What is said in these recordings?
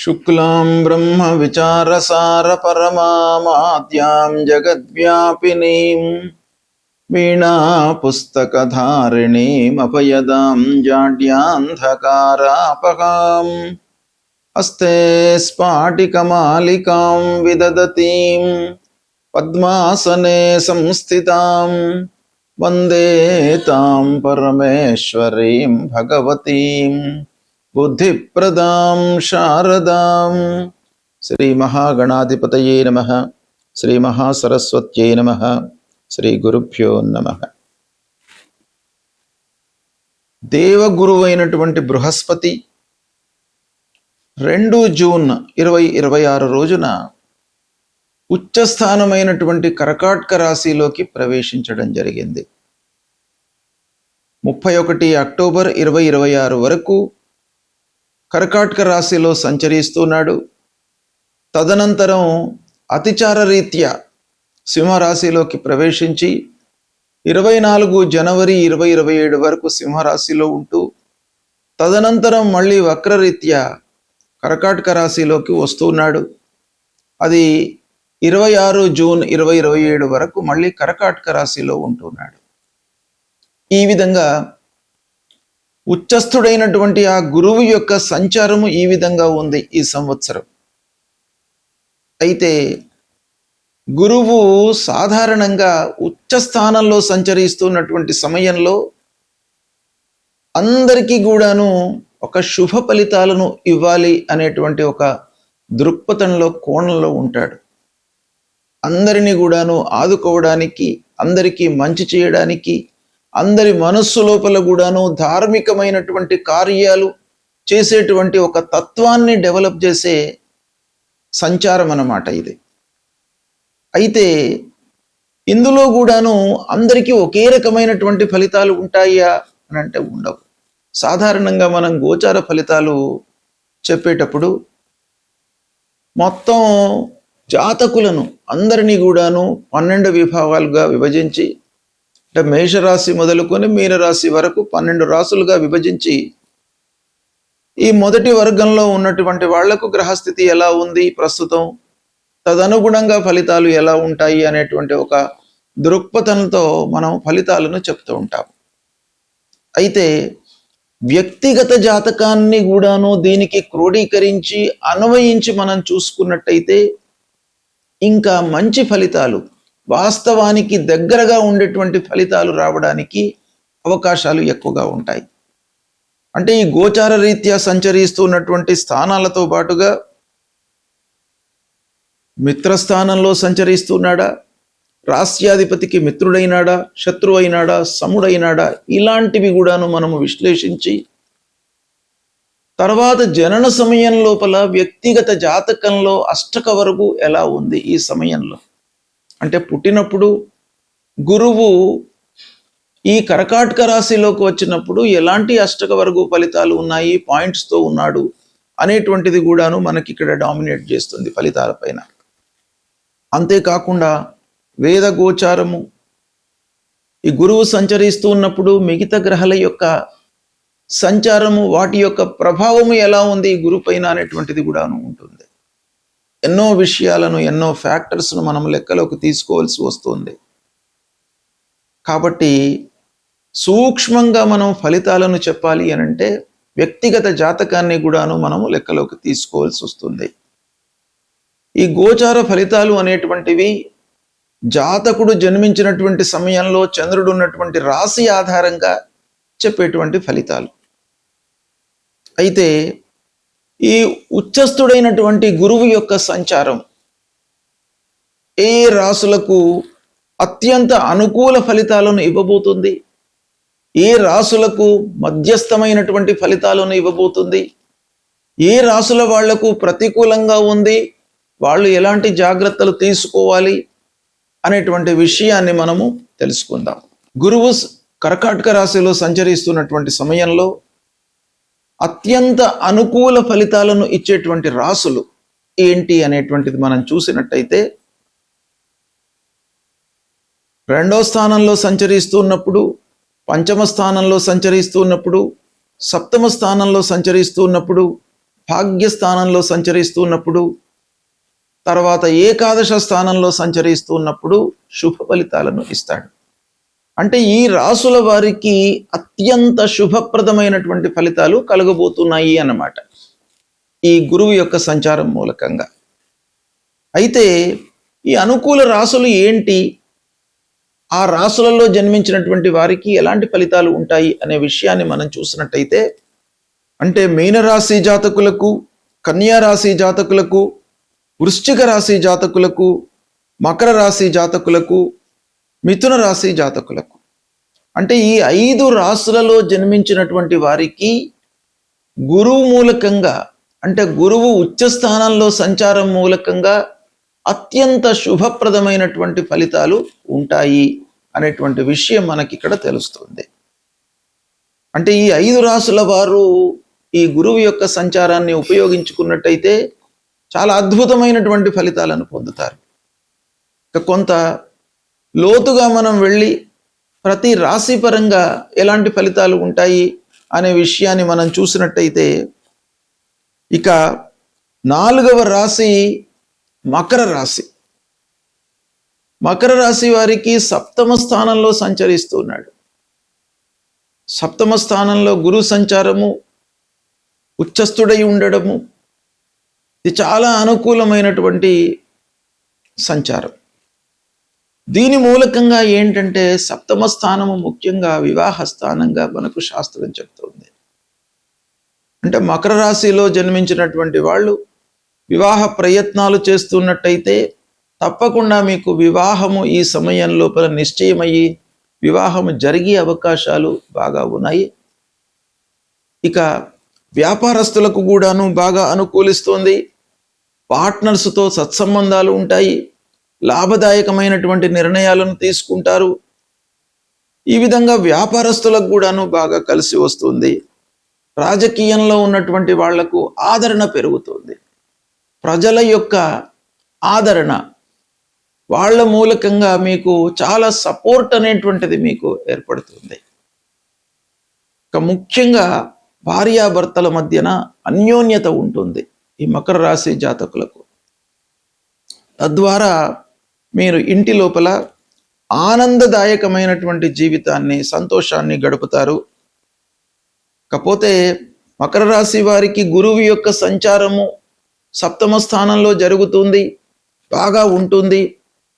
శుక్లాం బ్రహ్మ విచారసార పరమామాద్యాం జగద్వ్యాపినీం వీణా పుస్తకధారిణీం అపయదాం జాడ్యాంధకారాపహాం హస్తే స్ఫాటికమాలికాం విదదతీం పద్మాసనే సంస్థితాం వందే తాం పరమేశ్వరీం భగవతీం బుద్ధిప్రదాం శారదాం. శ్రీ మహాగణాధిపతయే నమః. శ్రీ మహాసరస్వత్యై నమః. శ్రీ గురుభ్యో నమః. దేవగురువైనటువంటి బృహస్పతి 2 జూన్ 2026 రోజున ఉచ్చస్థానమైనటువంటి కర్కాటక రాశిలోకి ప్రవేశించడం జరిగింది. 31 అక్టోబర్ 2026 వరకు కర్కాటక రాశిలో సంచరిస్తున్నాడు. తదనంతరం అతిచార రీత్యా సింహరాశిలోకి ప్రవేశించి 24 జనవరి 2027 వరకు సింహరాశిలో ఉంటూ తదనంతరం మళ్ళీ వక్రరీత్యా కర్కాటక రాశిలోకి వస్తున్నాడు. అది 26 జూన్ 2027 వరకు మళ్ళీ కర్కాటక రాశిలో ఉంటున్నాడు. ఈ విధంగా ఉచ్చస్థుడైనటువంటి ఆ గురువు యొక్క సంచారము ఈ విధంగా ఉంది ఈ సంవత్సరం. అయితే గురువు సాధారణంగా ఉచ్చస్థానంలో సంచరిస్తున్నటువంటి సమయంలో అందరికీ కూడాను ఒక శుభ ఫలితాలను ఇవ్వాలి అనేటువంటి ఒక దృక్పథంలో కోణంలో ఉంటాడు. అందరినీ కూడాను ఆదుకోవడానికి, అందరికీ మంచి చేయడానికి, అందరి మనస్సు లోపల కూడాను ధార్మికమైనటువంటి కార్యాలు చేసేటువంటి ఒక తత్వాన్ని డెవలప్ చేసే సంచారం అన్నమాట ఇది. అయితే ఇందులో కూడాను అందరికీ ఒకే రకమైనటువంటి ఫలితాలు ఉంటాయా అని అంటే ఉండవు. సాధారణంగా మనం గోచార ఫలితాలు చెప్పేటప్పుడు మొత్తం జాతకులను అందరినీ కూడాను 12 విభాగాలుగా విభజించి, అంటే మేషరాశి మొదలుకొని మీనరాశి వరకు 12 రాసులుగా విభజించి ఈ మొదటి వర్గంలో ఉన్నటువంటి వాళ్లకు గ్రహస్థితి ఎలా ఉంది ప్రస్తుతం, తదనుగుణంగా ఫలితాలు ఎలా ఉంటాయి అనేటువంటి ఒక దృక్పథంతో మనం ఫలితాలను చెప్తూ ఉంటాం. అయితే వ్యక్తిగత జాతకాన్ని కూడాను దీనికి క్రోడీకరించి అన్వయించి మనం చూసుకున్నట్టయితే ఇంకా మంచి ఫలితాలు, వాస్తవానికి దగ్గరగా ఉండేటువంటి ఫలితాలు రావడానికి అవకాశాలు ఎక్కువగా ఉంటాయి. అంటే ఈ గోచార రీత్యా సంచరిస్తున్నటువంటి స్థానాలతో పాటుగా మిత్రస్థానంలో సంచరిస్తున్నాడా, రాస్యాధిపతికి మిత్రుడైనాడా, శత్రువు అయినాడా, సముడైనాడా, ఇలాంటివి కూడాను మనము విశ్లేషించి తర్వాత జనన సమయం లోపల వ్యక్తిగత జాతకంలో అష్టక వరకు ఎలా ఉంది ఈ సమయంలో, అంటే పుట్టినప్పుడు గురువు ఈ కర్కాటక రాశిలోకి వచ్చినప్పుడు ఎలాంటి అష్టక వర్గ ఫలితాలు ఉన్నాయి, పాయింట్స్తో ఉన్నాడు అనేటువంటిది కూడాను మనకి ఇక్కడ డామినేట్ చేస్తుంది ఫలితాల పైన. అంతేకాకుండా వేద గోచారము, ఈ గురువు సంచరిస్తూ ఉన్నప్పుడు మిగతా గ్రహాల యొక్క సంచారము, వాటి యొక్క ప్రభావము ఎలా ఉంది ఈ గురువు పైన అనేటువంటిది కూడాను ఉంటుంది. ఎన్నో విషయాలను, ఎన్నో ఫ్యాక్టర్స్ను మనం లెక్కలోకి తీసుకోవాల్సి వస్తుంది. కాబట్టి సూక్ష్మంగా మనం ఫలితాలను చెప్పాలి అనంటే వ్యక్తిగత జాతకాన్ని కూడాను మనము లెక్కలోకి తీసుకోవాల్సి వస్తుంది. ఈ గోచార ఫలితాలు అనేటువంటివి జాతకుడు జన్మించినటువంటి సమయంలో చంద్రుడు ఉన్నటువంటి రాశి ఆధారంగా చెప్పేటువంటి ఫలితాలు. అయితే ఈ ఉచ్చస్థుడైనటువంటి గురువు యొక్క సంచారం ఏ రాసులకు అత్యంత అనుకూల ఫలితాలను ఇవ్వబోతుంది, ఏ రాసులకు మధ్యస్థమైనటువంటి ఫలితాలను ఇవ్వబోతుంది, ఏ రాసుల వాళ్లకు ప్రతికూలంగా ఉంది, వాళ్ళు ఎలాంటి జాగ్రత్తలు తీసుకోవాలి అనేటువంటి విషయాన్ని మనము తెలుసుకుందాం. గురువు కర్కాటక రాశిలో సంచరిస్తున్నటువంటి సమయంలో అత్యంత అనుకూల ఫలితాలను ఇచ్చేటువంటి రాసులు ఏంటి అనేటువంటిది మనం చూసినట్టయితే 2వ స్థానంలో సంచరిస్తున్నప్పుడు, 5వ స్థానంలో సంచరిస్తున్నప్పుడు, 7వ స్థానంలో సంచరిస్తున్నప్పుడు, భాగ్యస్థానంలో సంచరిస్తున్నప్పుడు, తర్వాత ఏకాదశ స్థానంలో సంచరిస్తున్నప్పుడు శుభ ఫలితాలను ఇస్తాడు. అంటే ఈ రాసుల వారికి అత్యంత శుభప్రదమైనటువంటి ఫలితాలు కలగబోతున్నాయి అన్నమాట ఈ గురువు యొక్క సంచారం మూలకంగా. అయితే ఈ అనుకూల రాసులు ఏంటి, ఆ రాసులలో జన్మించినటువంటి వారికి ఎలాంటి ఫలితాలు ఉంటాయి అనే విషయాన్ని మనం చూసినట్టయితే, అంటే మీనరాశి జాతకులకు, కన్యా రాశి జాతకులకు, వృశ్చిక రాశి జాతకులకు, మకర రాశి జాతకులకు, మిథున రాశి జాతకులకు, అంటే ఈ 5 రాశులలో జన్మించినటువంటి వారికి గురువు మూలకంగా, అంటే గురువు ఉచ్చ స్థానంలో సంచారం మూలకంగా అత్యంత శుభప్రదమైనటువంటి ఫలితాలు ఉంటాయి అనేటువంటి విషయం మనకి ఇక్కడ తెలుస్తుంది. అంటే ఈ 5 రాశుల వారు ఈ గురువు యొక్క సంచారాన్ని ఉపయోగించుకున్నట్టయితే చాలా అద్భుతమైనటువంటి ఫలితాలను పొందుతారు. ఇక కొంత లోతుగా మనం వెళ్ళి ప్రతి రాశి పరంగా ఎలాంటి ఫలితాలు ఉంటాయి అనే విషయాన్ని మనం చూసినట్టయితే, ఇక 4వ రాశి మకర రాశి. మకర రాశి వారికి 7వ స్థానంలో సంచరిస్తున్నాడు. 7వ స్థానంలో గురు సంచారము, ఉచ్చస్థుడై ఉండడము, ఇది చాలా అనుకూలమైనటువంటి సంచారం. దీని మూలకంగా ఏంటంటే 7వ స్థానము ముఖ్యంగా వివాహ స్థానంగా మనకు శాస్త్రం చెప్తుంది. అంటే మకర రాశిలో జన్మించినటువంటి వాళ్ళు వివాహ ప్రయత్నాలు చేస్తున్నట్టయితే తప్పకుండా మీకు వివాహము ఈ సమయం లోపల నిశ్చయమయ్యి వివాహము జరిగే అవకాశాలు బాగా ఉన్నాయి. ఇక వ్యాపారస్తులకు కూడాను బాగా అనుకూలిస్తుంది. పార్ట్నర్స్తో సత్సంబంధాలు ఉంటాయి, లాభదాయకమైనటువంటి నిర్ణయాలను తీసుకుంటారు. ఈ విధంగా వ్యాపారస్తులకు కూడాను బాగా కలిసి వస్తుంది. రాజకీయంలో ఉన్నటువంటి వాళ్లకు ఆదరణ పెరుగుతుంది. ప్రజల యొక్క ఆదరణ, వాళ్ళ మూలకంగా మీకు చాలా సపోర్ట్ అనేటువంటిది మీకు ఏర్పడుతుంది. ఇక ముఖ్యంగా భార్యాభర్తల మధ్యన అన్యోన్యత ఉంటుంది ఈ మకర రాశి జాతకులకు. తద్వారా మీరు ఇంటి లోపల ఆనందదాయకమైనటువంటి జీవితాన్ని, సంతోషాన్ని గడుపుతారు. కాకపోతే మకర రాశి వారికి గురువు యొక్క సంచారము 7వ స్థానంలో జరుగుతుంది, బాగా ఉంటుంది.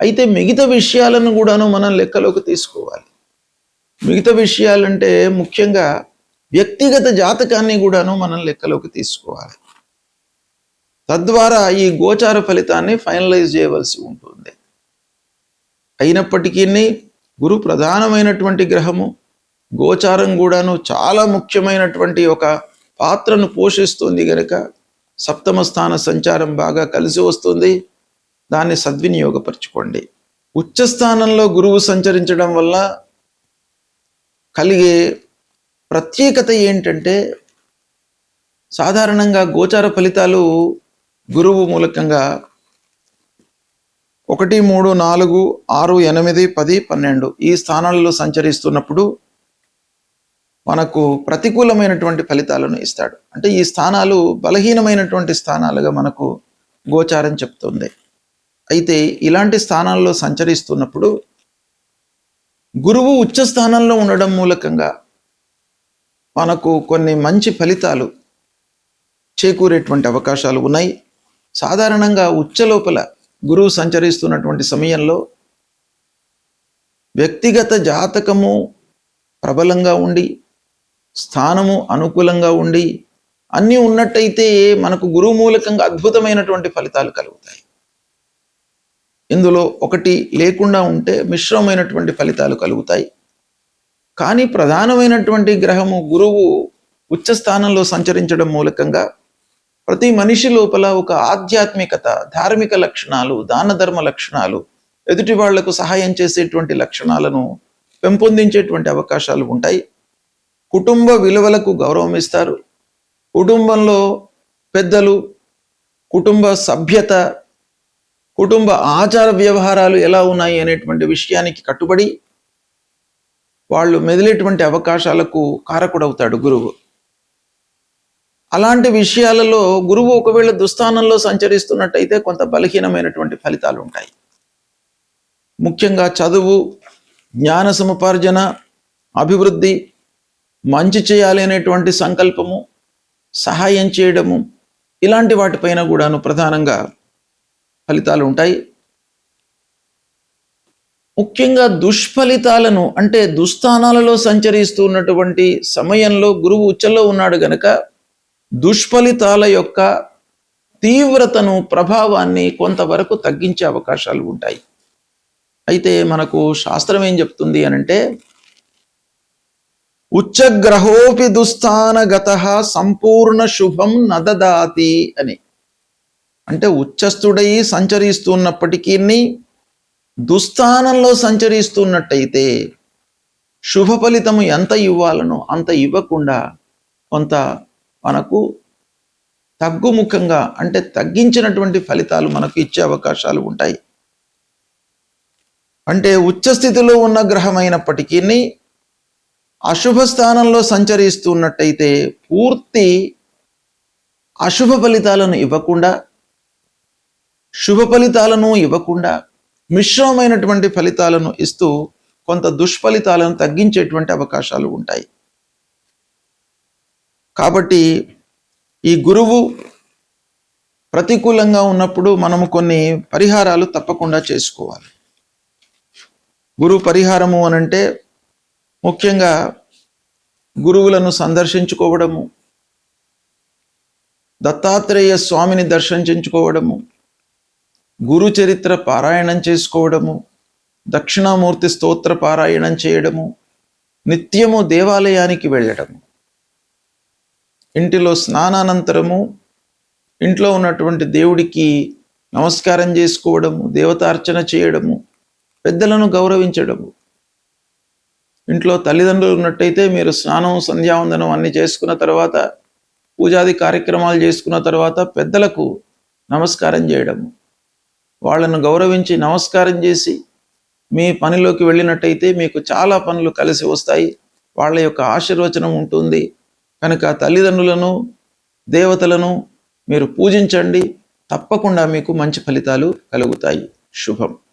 అయితే మిగతా విషయాలను కూడాను మనం లెక్కలోకి తీసుకోవాలి. మిగతా విషయాలంటే ముఖ్యంగా వ్యక్తిగత జాతకాన్ని కూడాను మనం లెక్కలోకి తీసుకోవాలి. తద్వారా ఈ గోచార ఫలితాన్ని ఫైనలైజ్ చేయవలసి ఉంటుంది. అయినప్పటికీ గురు ప్రధానమైనటువంటి గ్రహము, గోచారం కూడాను చాలా ముఖ్యమైనటువంటి ఒక పాత్రను పోషిస్తుంది గనక 7వ స్థాన సంచారం బాగా కలిసి వస్తుంది. దాన్ని సద్వినియోగపరచుకోండి. ఉచ్చ స్థానంలో గురువు సంచరించడం వల్ల కలిగే ప్రత్యేకత ఏంటంటే, సాధారణంగా గోచార ఫలితాలు గురువు మూలకంగా 1, 3, 4, 6, 8, 10, 12 ఈ స్థానాలలో సంచరిస్తున్నప్పుడు మనకు ప్రతికూలమైనటువంటి ఫలితాలను ఇస్తాడు. అంటే ఈ స్థానాలు బలహీనమైనటువంటి స్థానాలుగా మనకు గోచారం చెప్తుంది. అయితే ఇలాంటి స్థానాల్లో సంచరిస్తున్నప్పుడు గురువు ఉచ్చ స్థానంలో ఉండడం మూలకంగా మనకు కొన్ని మంచి ఫలితాలు చేకూరేటువంటి అవకాశాలు ఉన్నాయి. సాధారణంగా ఉచ్చ లోపల గురువు సంచరిస్తున్నటువంటి సమయంలో వ్యక్తిగత జాతకము ప్రబలంగా ఉండి, స్థానము అనుకూలంగా ఉండి, అన్నీ ఉన్నట్టయితే మనకు గురువు మూలకంగా అద్భుతమైనటువంటి ఫలితాలు కలుగుతాయి. ఇందులో ఒకటి లేకుండా ఉంటే మిశ్రమైనటువంటి ఫలితాలు కలుగుతాయి. కానీ ప్రధానమైనటువంటి గ్రహము గురువు ఉచ్చ స్థానంలో సంచరించడం మూలకంగా ప్రతి మనిషి లోపల ఒక ఆధ్యాత్మికత, ధార్మిక లక్షణాలు, దాన ధర్మ లక్షణాలు, ఎదుటి వాళ్లకు సహాయం చేసేటువంటి లక్షణాలను పెంపొందించేటువంటి అవకాశాలు ఉంటాయి. కుటుంబ విలువలకు గౌరవం ఇస్తారు. కుటుంబంలో పెద్దలు, కుటుంబ సభ్యత, కుటుంబ ఆచార వ్యవహారాలు ఎలా ఉన్నాయి అనేటువంటి విషయానికి కట్టుబడి వాళ్ళు మెదిలేటువంటి అవకాశాలకు కారకుడవుతాడు గురువు. అలాంటి విషయాలలో గురువు ఒకవేళ దుస్థానంలో సంచరిస్తున్నట్టయితే కొంత బలహీనమైనటువంటి ఫలితాలు ఉంటాయి. ముఖ్యంగా చదువు, జ్ఞాన సముపార్జన, అభివృద్ధి, మంచి చేయాలి అనేటువంటి సంకల్పము, సహాయం చేయడము, ఇలాంటి వాటిపైన కూడాను ప్రధానంగా ఫలితాలు ఉంటాయి. ముఖ్యంగా దుష్ఫలితాలను అంటే దుస్థానాలలో సంచరిస్తున్నటువంటి సమయంలో గురువు ఉచ్చలో ఉన్నాడు గనక దుష్ఫలితాల యొక్క తీవ్రతను, ప్రభావాన్ని కొంతవరకు తగ్గించే అవకాశాలు ఉంటాయి. అయితే మనకు శాస్త్రం ఏం చెప్తుంది అనంటే ఉచ్చగ్రహోపి దుస్థానగత సంపూర్ణ శుభం నదదాతి అని. అంటే ఉచ్చస్థుడై సంచరిస్తున్నప్పటికీ దుస్థానంలో సంచరిస్తున్నట్టయితే శుభ ఫలితము ఎంత ఇవ్వాలనో అంత ఇవ్వకుండా కొంత మనకు తగ్గుముఖంగా అంటే తగ్గించినటువంటి ఫలితాలు మనకు ఇచ్చే అవకాశాలు ఉంటాయి. అంటే ఉచ్చస్థితిలో ఉన్న గ్రహమైనప్పటికీ అశుభ స్థానంలో సంచరిస్తున్నట్టయితే పూర్తి అశుభ ఫలితాలను ఇవ్వకుండా, శుభ ఫలితాలను ఇవ్వకుండా మిశ్రమమైనటువంటి ఫలితాలను ఇస్తూ కొంత దుష్ఫలితాలను తగ్గించేటువంటి అవకాశాలు ఉంటాయి. కాబట్టి ఈ గురువు ప్రతికూలంగా ఉన్నప్పుడు మనము కొన్ని పరిహారాలు తప్పకుండా చేసుకోవాలి. గురు పరిహారము అనంటే ముఖ్యంగా గురువులను సందర్శించుకోవడము, దత్తాత్రేయ స్వామిని దర్శించుకోవడము, గురు చరిత్ర పారాయణం చేసుకోవడము, దక్షిణామూర్తి స్తోత్ర పారాయణం చేయడము, నిత్యము దేవాలయానికి వెళ్ళడము, ఇంటిలో స్నానానంతరము ఇంట్లో ఉన్నటువంటి దేవుడికి నమస్కారం చేసుకోవడము, దేవతార్చన చేయడము, పెద్దలను గౌరవించడము. ఇంట్లో తల్లిదండ్రులు ఉన్నట్టయితే మీరు స్నానం, సంధ్యావందనం అన్ని చేసుకున్న తర్వాత, పూజాది కార్యక్రమాలు చేసుకున్న తర్వాత పెద్దలకు నమస్కారం చేయడము, వాళ్ళను గౌరవించి నమస్కారం చేసి మీ పనిలోకి వెళ్ళినట్టయితే మీకు చాలా పనులు కలిసి వస్తాయి. వాళ్ళ యొక్క ఆశీర్వచనం ఉంటుంది. కనుక తల్లిదండ్రులను, దేవతలను మీరు పూజించండి. తప్పకుండా మీకు మంచి ఫలితాలు కలుగుతాయి. శుభం.